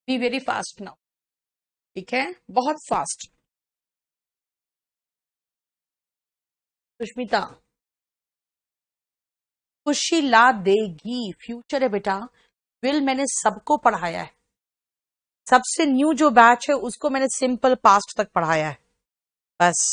Be very fast now, ठीक है, बहुत फास्ट। सुष्मिता, खुशी ला देगी, फ्यूचर है बेटा। विल मैंने सबको पढ़ाया है, सबसे न्यू जो बैच है उसको मैंने सिंपल पास्ट तक पढ़ाया है, बस।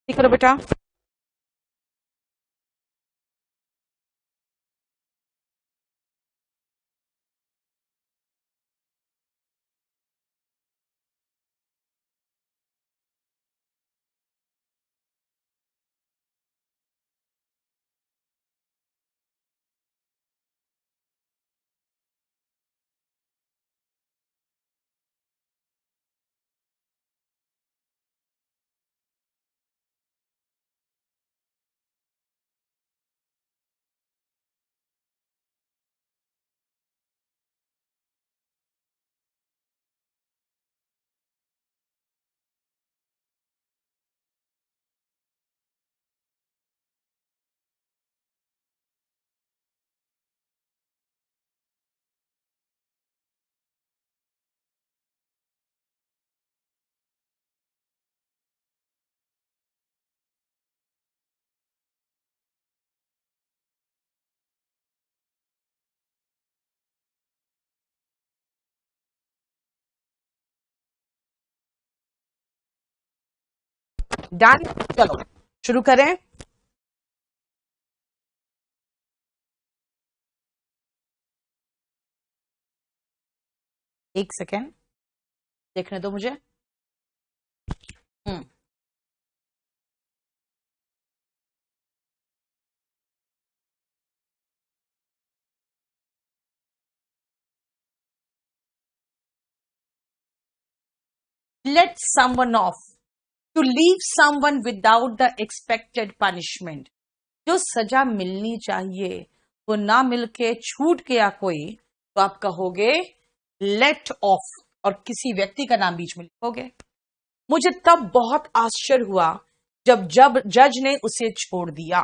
ठीक करो बेटा। डन, चलो शुरू करें। एक सेकेंड देखने दो मुझे। Let someone off, to leave someone without the expected punishment. जो सजा मिलनी चाहिए वो ना मिलके छूट गया कोई, तो आप कहोगे लेट ऑफ, और किसी व्यक्ति का नाम बीच में लिखोगे। मुझे तब बहुत आश्चर्य हुआ जब जज ने उसे छोड़ दिया।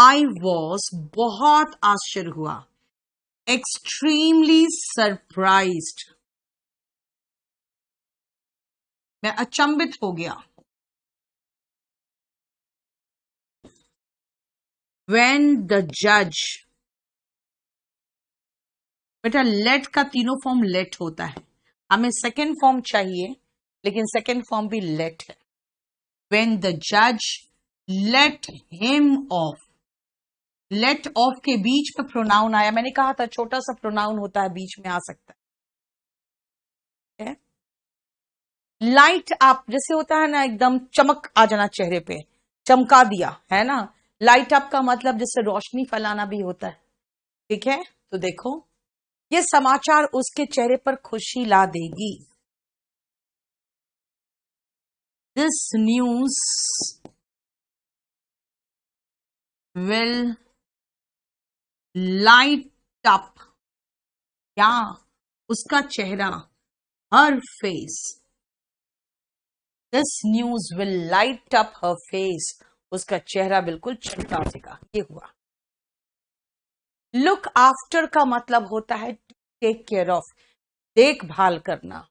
आई वॉज, बहुत आश्चर्य हुआ, एक्सट्रीमली सरप्राइज्ड, मैं अचंभित हो गया, व्हेन द जज, बेटा लेट का तीनों फॉर्म लेट होता है, हमें सेकेंड फॉर्म चाहिए लेकिन सेकेंड फॉर्म भी लेट है। व्हेन द जज let him off, let off के बीच में प्रोनाउन आया, मैंने कहा था छोटा सा प्रोनाउन होता है बीच में आ सकता है। लाइट अप जैसे होता है ना, एकदम चमक आ जाना चेहरे पे, चमका दिया है ना। लाइट अप का मतलब जैसे रोशनी फैलाना भी होता है, ठीक है। तो देखो ये समाचार उसके चेहरे पर खुशी ला देगी। This news will light up, या उसका चेहरा, her face, this news will light up her face, उसका चेहरा बिल्कुल चमका देगा। ये हुआ। लुक आफ्टर का मतलब होता है टेक केयर ऑफ, देखभाल करना।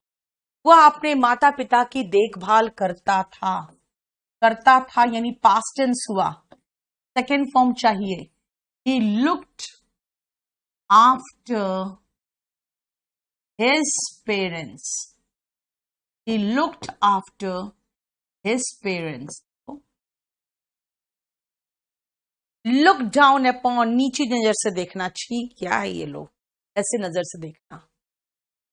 वह अपने माता पिता की देखभाल करता था यानी पास्ट टेंस हुआ, सेकेंड फॉर्म चाहिए। He looked after his parents, he looked after his parents. Look down upon, नीची नजर से देखना, छी क्या है ये लोग, ऐसे नजर से देखना।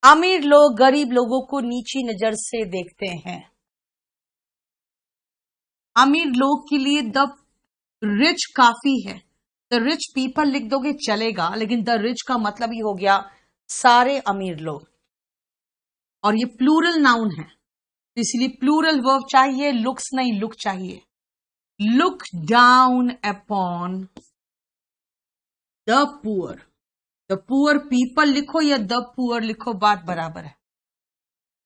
अमीर लोग गरीब लोगों को नीची नजर से देखते हैं। अमीर लोग के लिए द रिच काफी है, द रिच पीपल लिख दोगे चलेगा, लेकिन द रिच का मतलब ही हो गया सारे अमीर लोग, और ये प्लूरल नाउन है, तो इसलिए प्लूरल वर्ब चाहिए, लुक्स नहीं लुक चाहिए। Look down upon the poor, the poor people लिखो या द पुअर लिखो, बात बराबर है।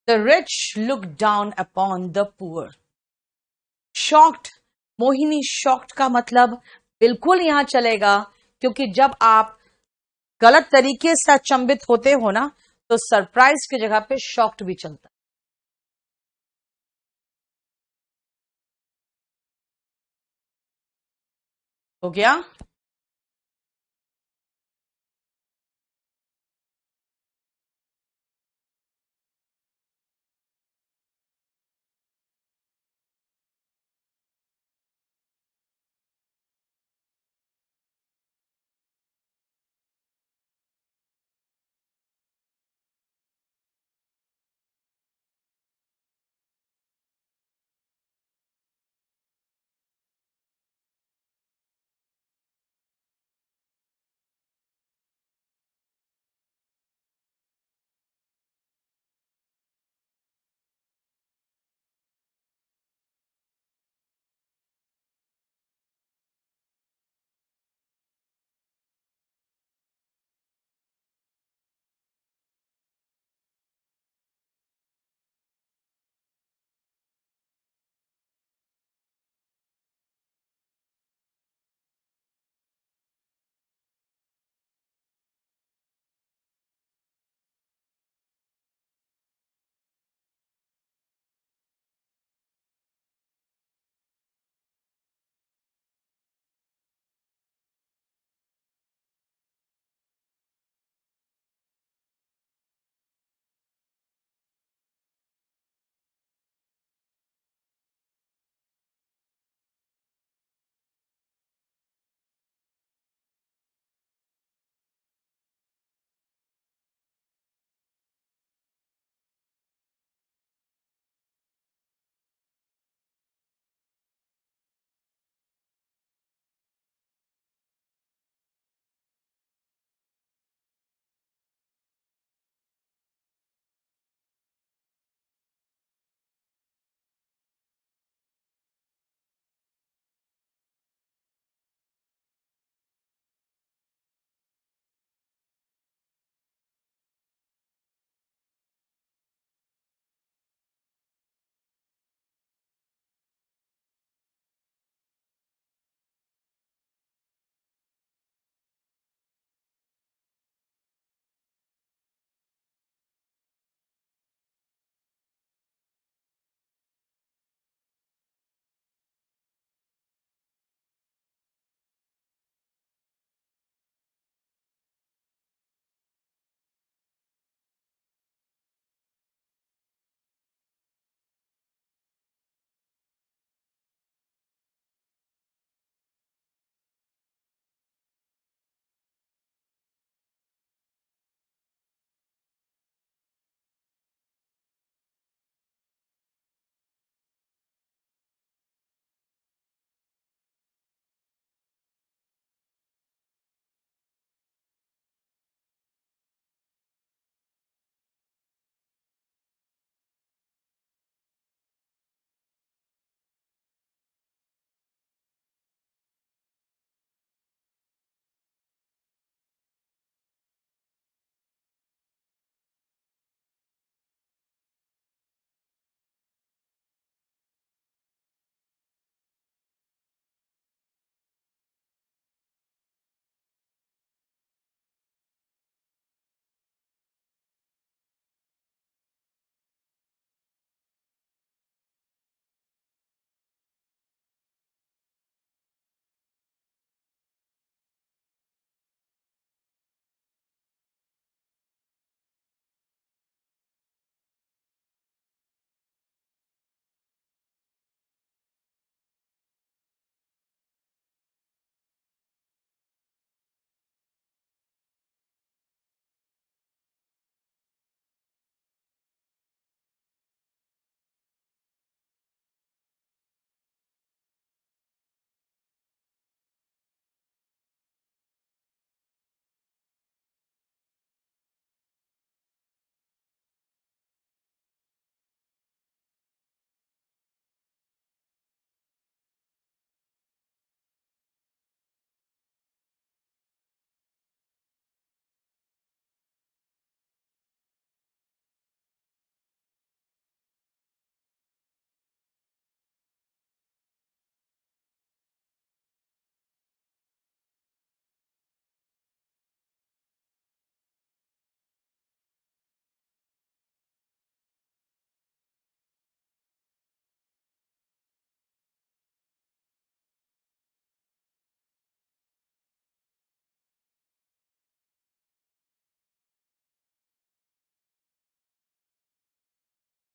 The rich look down upon the poor. Shocked, Mohini shocked का मतलब बिल्कुल यहां चलेगा, क्योंकि जब आप गलत तरीके से अचंभित होते हो ना, तो सरप्राइज की जगह पे शॉक्ड भी चलता है। हो गया।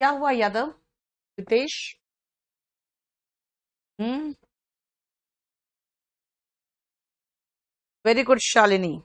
क्या हुआ Yadav? Ritesh? Very good Shalini.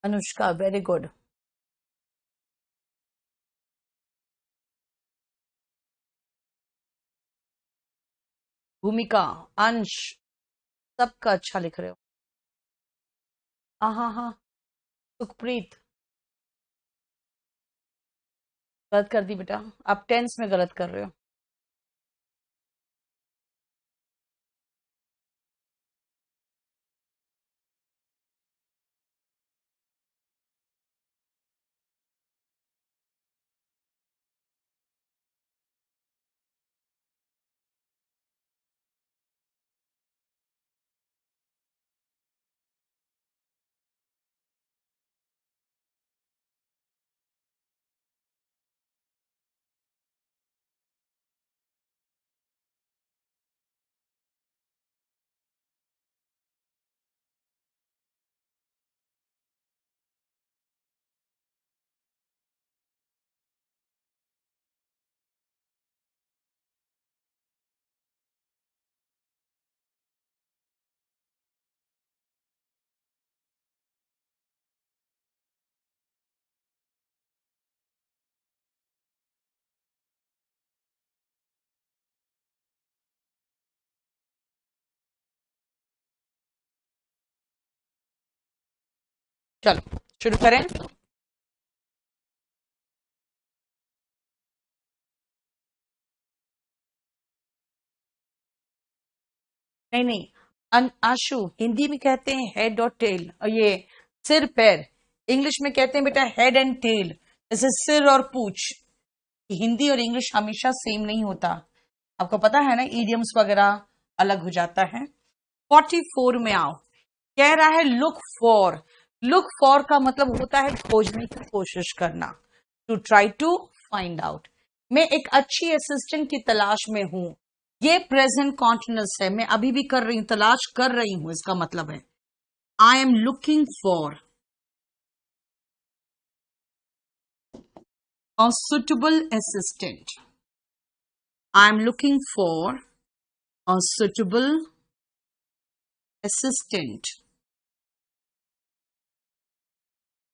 Anushka very good. Bhumika, Ansh, सबका अच्छा लिख रहे हो। हाँ हाँ हाँ। सुखप्रीत, गलत कर दी बेटा, आप टेंस में गलत कर रहे हो। चलो शुरू करें। नहीं नहीं, आशु हिंदी में कहते हैं हेड और टेल, और ये सिर पैर। इंग्लिश में कहते हैं बेटा हेड एंड टेल, जैसे सिर और पूछ। हिंदी और इंग्लिश हमेशा सेम नहीं होता, आपको पता है ना, इडियम्स वगैरह अलग हो जाता है। 44 में आओ। कह रहा है लुक फॉर। लुक फॉर का मतलब होता है खोजने की कोशिश करना, to try to find out. मैं एक अच्छी असिस्टेंट की तलाश में हूं, ये प्रेजेंट कॉन्टिन्यूस है, मैं अभी भी कर रही हूं, तलाश कर रही हूं, इसका मतलब है I am looking for a suitable assistant. I am looking for a suitable assistant.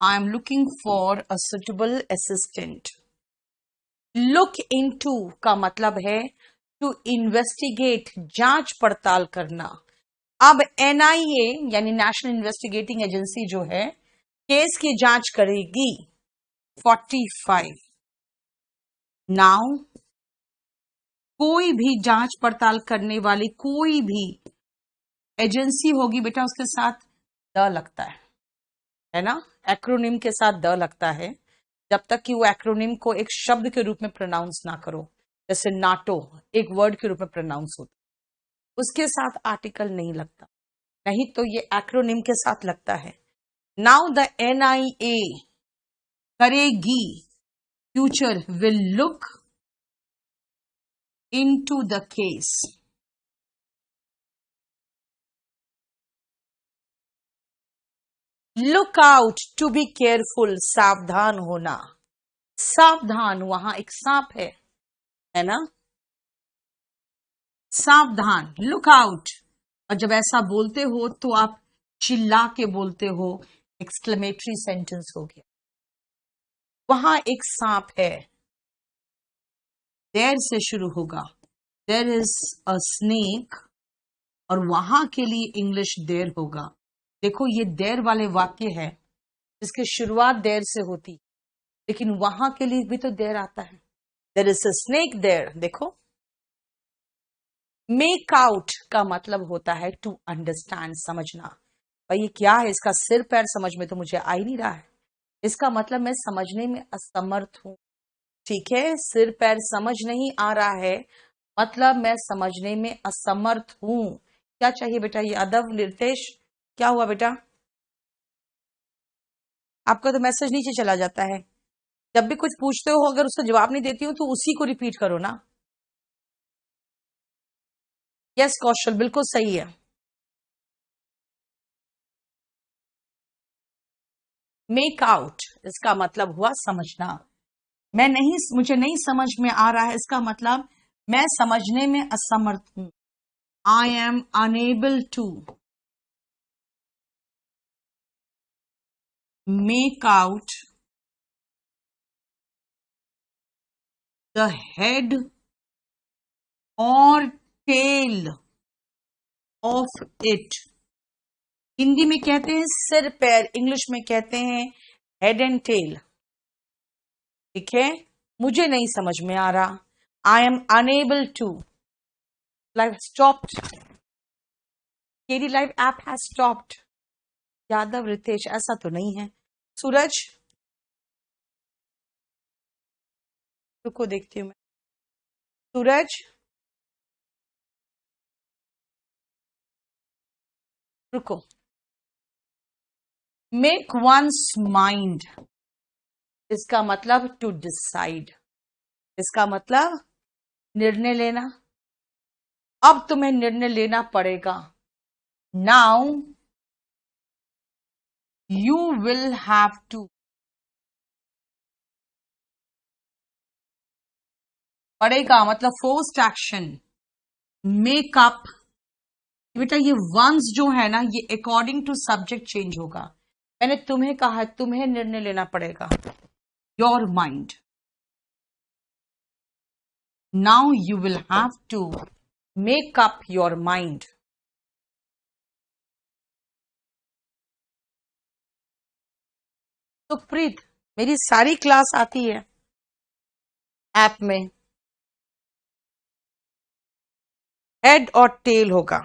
I am looking for a suitable assistant. Look into का मतलब है to investigate, जांच पड़ताल करना। अब NIA यानी नेशनल इन्वेस्टिगेटिंग एजेंसी जो है, केस की जांच करेगी। 45 नाउ, कोई भी जांच पड़ताल करने वाली कोई भी एजेंसी होगी बेटा, उसके साथ द लगता है ना, एक्रोनिम के साथ द लगता है, जब तक कि वो एक्रोनिम को एक शब्द के रूप में प्रोनाउंस ना करो। जैसे नाटो एक वर्ड के रूप में प्रोनाउंस होता, उसके साथ आर्टिकल नहीं लगता, नहीं तो ये एक्रोनिम के साथ लगता है। नाउ द NIA करेगी, future will look into the case. Look out, to be careful, सावधान होना। सावधान, वहां एक सांप है ना, सावधान, लुक आउट। और जब ऐसा बोलते हो तो आप चिल्ला के बोलते हो, एक्सक्लेमेटरी सेंटेंस हो गया। वहां एक सांप है, देर से शुरू होगा, देर इज अ स्नेक, और वहां के लिए इंग्लिश देर होगा। देखो ये देर वाले वाक्य है जिसकी शुरुआत देर से होती, लेकिन वहां के लिए भी तो देर आता है। देर इज अ स्नेक देर। देखो, मेक आउट का मतलब होता है टू अंडरस्टैंड, समझना। भाई ये क्या है, इसका सिर पैर समझ में तो मुझे आ ही नहीं रहा है। इसका मतलब मैं समझने में असमर्थ हूं। ठीक है, सिर पैर समझ नहीं आ रहा है, मतलब मैं समझने में असमर्थ हूं। क्या चाहिए बेटा? ये अदब निर्देश क्या हुआ बेटा? आपका तो मैसेज नीचे चला जाता है। जब भी कुछ पूछते हो, अगर उसका जवाब नहीं देती हो तो उसी को रिपीट करो ना। यस कौशल, बिल्कुल सही है। मेक आउट इसका मतलब हुआ समझना। मुझे नहीं समझ में आ रहा है, इसका मतलब मैं समझने में असमर्थ हूं। I am unable to make out the head और टेल ऑफ इट। हिंदी में कहते हैं सिर पैर, इंग्लिश में कहते हैं हेड एंड टेल। ठीक है, मुझे नहीं समझ में आ रहा। I am unable to, live stopped, KD live app has stopped. Yadav Ritesh, ऐसा तो नहीं है। सूरज, रुको देखती हूँ मैं। सूरज रुको। मेक वंस माइंड इसका मतलब टू डिसाइड, इसका मतलब निर्णय लेना। अब तुम्हें निर्णय लेना पड़ेगा। Now you will have to, पड़ेगा मतलब फोर्स्ड एक्शन। मेकअप, बेटा ये वंस जो है ना, ये अकॉर्डिंग टू सब्जेक्ट चेंज होगा। मैंने तुम्हें कहा है, तुम्हें निर्णय लेना पड़ेगा। Your mind, now you will have to make up your mind. Supreet, मेरी सारी क्लास आती है ऐप में। हेड और टेल होगा।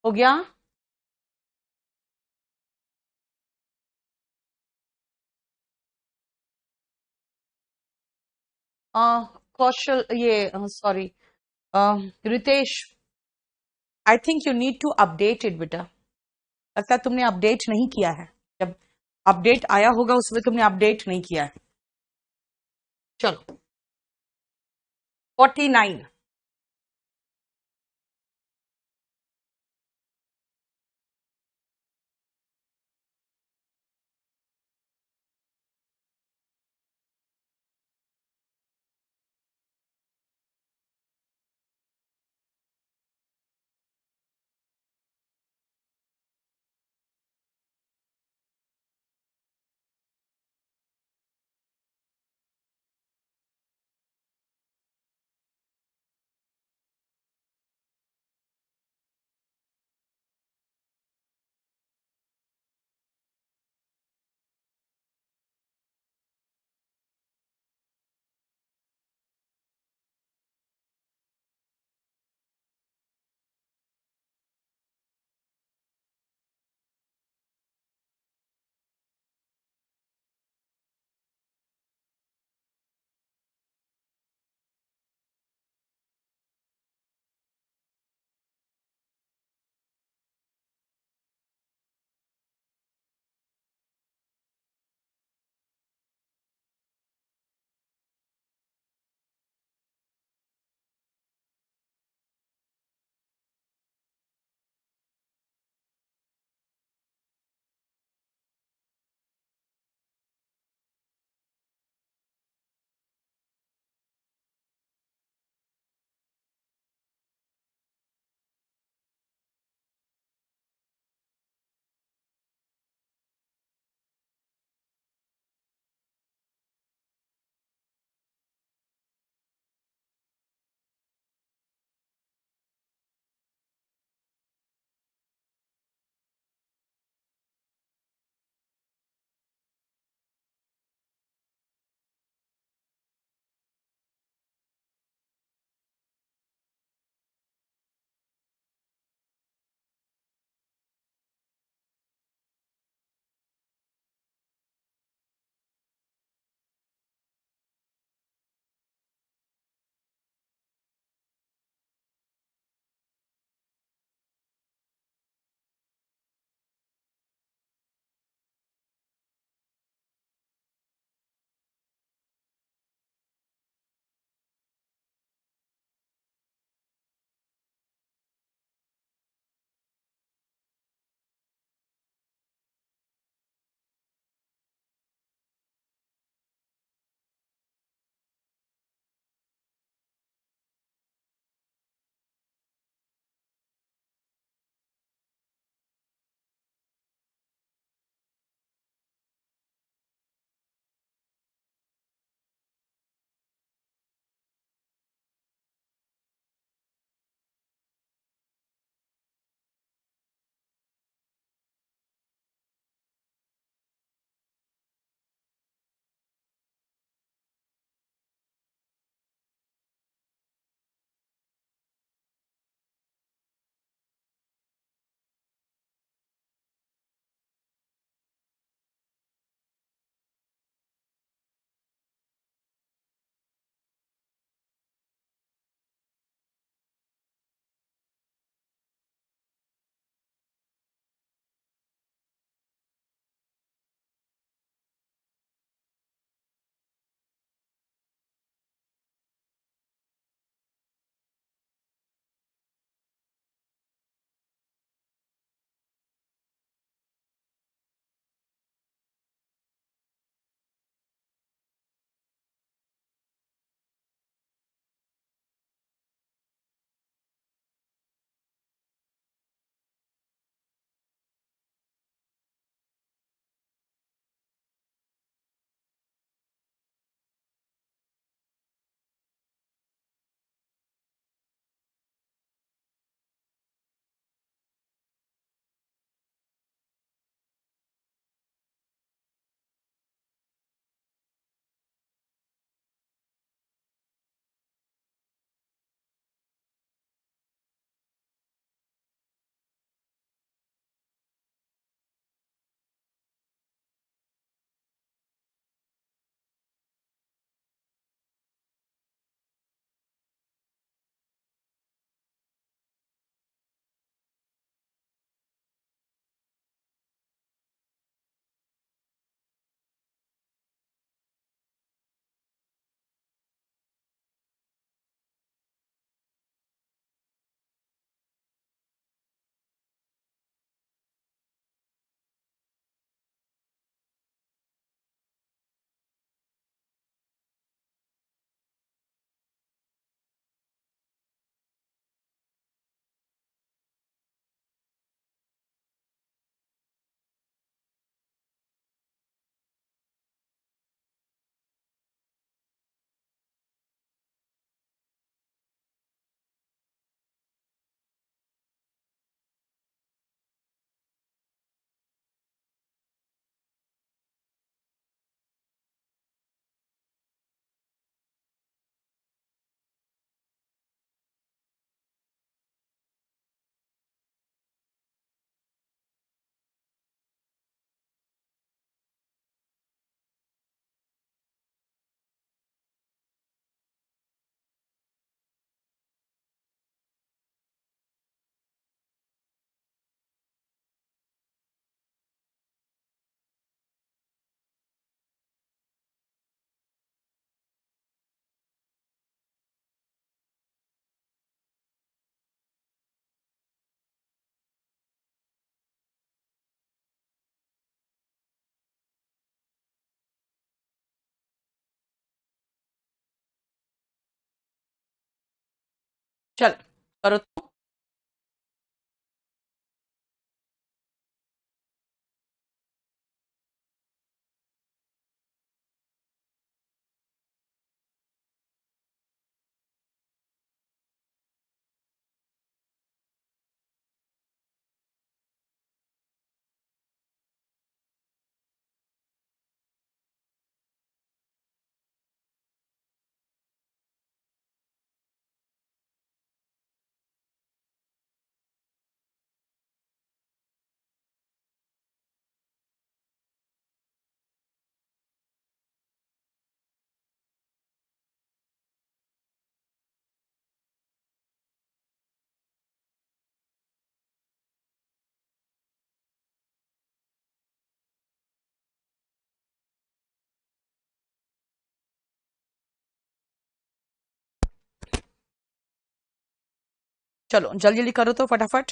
हो गया? कौशल, ये sorry, Ritesh, I think you need to update it बेटा। लगता है तुमने अपडेट नहीं किया है। जब अपडेट आया होगा उसमें तुमने अपडेट नहीं किया है। चलो 49। चल करो तो। चलो जल्दी जल्दी करो तो फटाफट।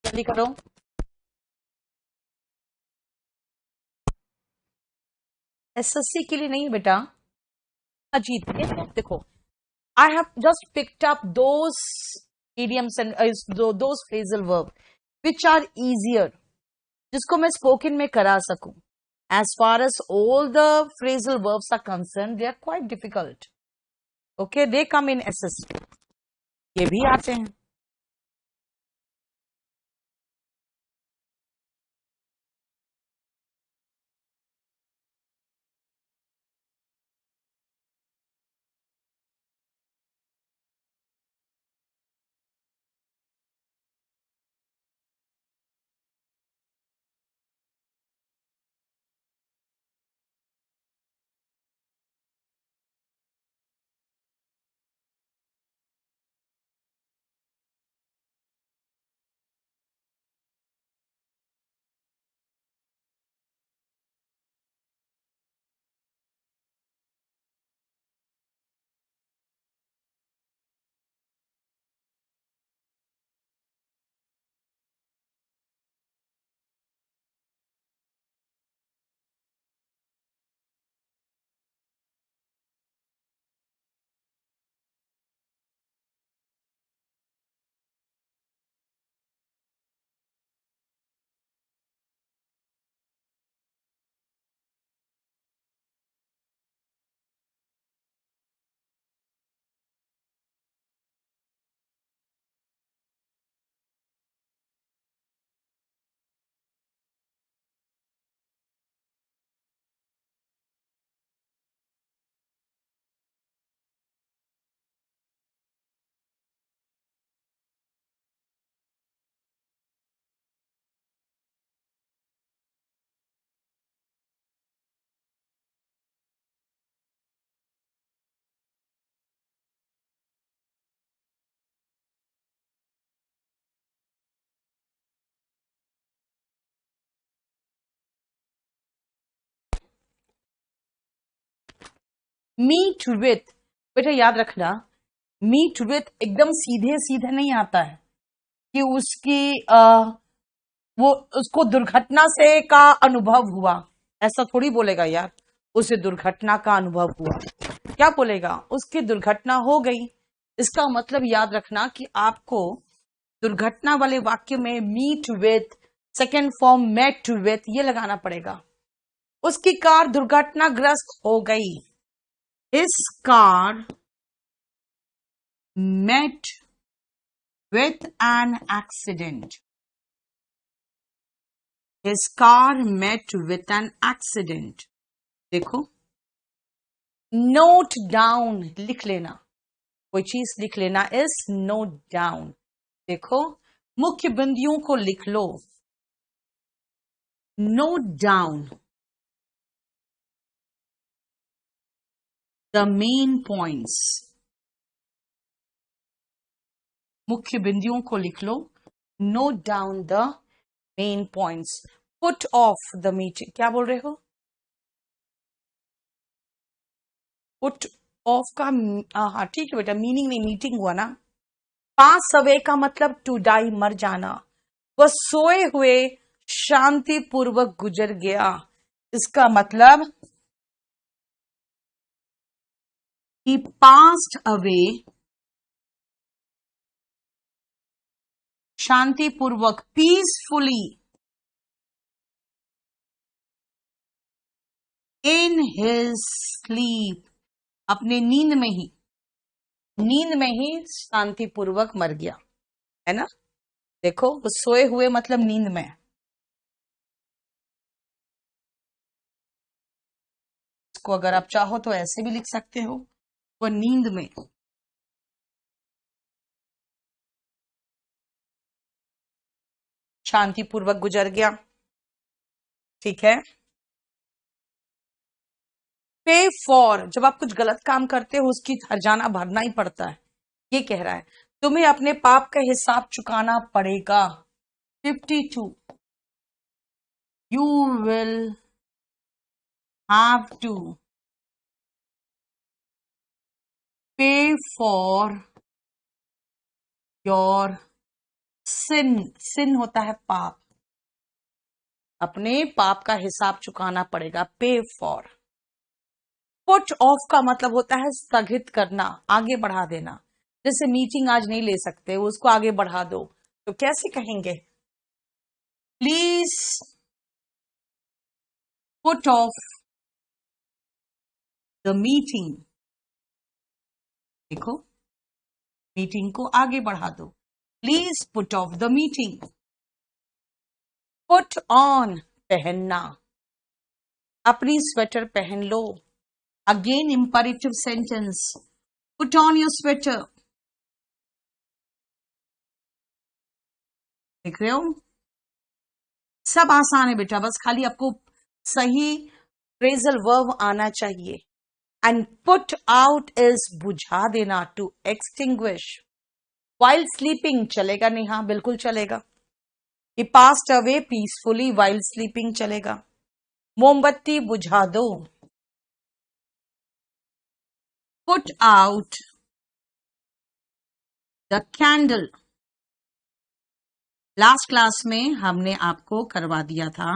जल्दी करो। एसएससी के लिए नहीं बेटा, अजीत देखो, I have just picked up those idioms and those phrasal verb which are easier, जिसको मैं spoken में करा सकूं. As far as all the phrasal verbs are concerned, they are quite difficult. Okay, they come in SST. ये भी आते हैं. Meet with, बेटा याद रखना, मीट विथ एकदम सीधे सीधे नहीं आता है कि वो उसको दुर्घटना से का अनुभव हुआ, ऐसा थोड़ी बोलेगा यार। उसे दुर्घटना का अनुभव हुआ, क्या बोलेगा, उसकी दुर्घटना हो गई। इसका मतलब याद रखना कि आपको दुर्घटना वाले वाक्य में meet with, second form met with, ये लगाना पड़ेगा। उसकी कार दुर्घटनाग्रस्त हो गई। His car met with an accident. His car met with an accident. देखो, नोट डाउन, लिख लेना, कोई चीज लिख लेना, इज नोट डाउन। देखो, मुख्य बिंदुओं को लिख लो, note down the main points, मुख्य बिंदुओं को लिख लो, note down the main points. Put off the meeting, क्या बोल रहे हो? पुट ऑफ का हाँ ठीक है बेटा, मीनिंग नहीं, मीटिंग हुआ ना। पास अवे का मतलब टू डाई, मर जाना। वह सोए हुए शांतिपूर्वक गुजर गया, इसका मतलब he passed away शांतिपूर्वक, पीसफुली, इन हिज स्लीप, अपने नींद में ही शांतिपूर्वक मर गया, है ना। देखो, वो सोए हुए मतलब नींद में। इसको अगर आप चाहो तो ऐसे भी लिख सकते हो, वो नींद में शांतिपूर्वक गुजर गया, ठीक है। पे फॉर, जब आप कुछ गलत काम करते हो उसकी हर्जाना भरना ही पड़ता है, ये कह रहा है तुम्हें अपने पाप का हिसाब चुकाना पड़ेगा। 52, यू विल हैव टू पे फॉर योर सिन, सिन होता है पाप, अपने पाप का हिसाब चुकाना पड़ेगा, पे फॉर। पुट ऑफ का मतलब होता है स्थगित करना, आगे बढ़ा देना। जैसे मीटिंग आज नहीं ले सकते, उसको आगे बढ़ा दो, तो कैसे कहेंगे? Please put off the meeting. देखो, मीटिंग को आगे बढ़ा दो, please put off the meeting. Put on, पहनना, अपनी स्वेटर पहन लो। Again imperative sentence, put on your sweater. देख रहे हो, सब आसान है बेटा, बस खाली आपको सही फ्रेजल वर्ब आना चाहिए। एंड पुट आउट इज बुझा देना, टू एक्सटिंग्विश। वाइल स्लीपिंग चलेगा नहीं? हाँ बिल्कुल चलेगा। He passed away peacefully while sleeping चलेगा। मोमबत्ती बुझा दो, put out the candle. Last class में हमने आपको करवा दिया था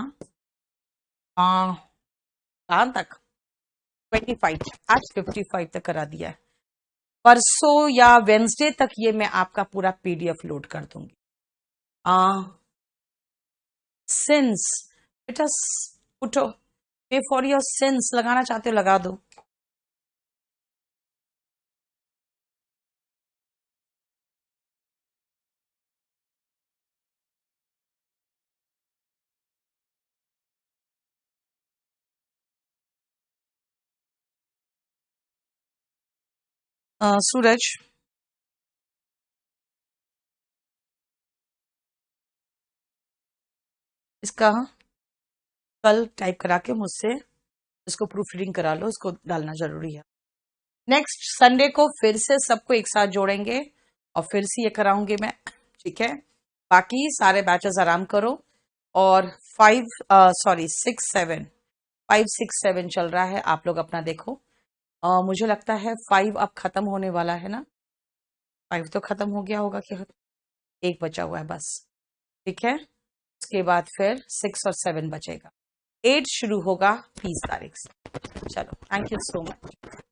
कहां तक? 25, आज 55 तक करा दिया है। परसों या वेंसडे तक ये मैं आपका पूरा पीडीएफ लोड कर दूंगी। सिंस, बेटा उठो, पे फॉर योर सिंस लगाना चाहते हो लगा दो। सूरज, इसका कल टाइप करा के मुझसे इसको प्रूफ रीडिंग करा लो, इसको डालना जरूरी है। नेक्स्ट संडे को फिर से सबको एक साथ जोड़ेंगे और फिर से ये कराऊंगी मैं, ठीक है। बाकी सारे बैचेस आराम करो। और 6 7 चल रहा है, आप लोग अपना देखो। मुझे लगता है 5 अब खत्म होने वाला है ना। 5 तो खत्म हो गया होगा कि एक बचा हुआ है बस। ठीक है, उसके बाद फिर 6 और 7 बचेगा। 8 शुरू होगा 20 तारीख से। चलो, थैंक यू सो मच।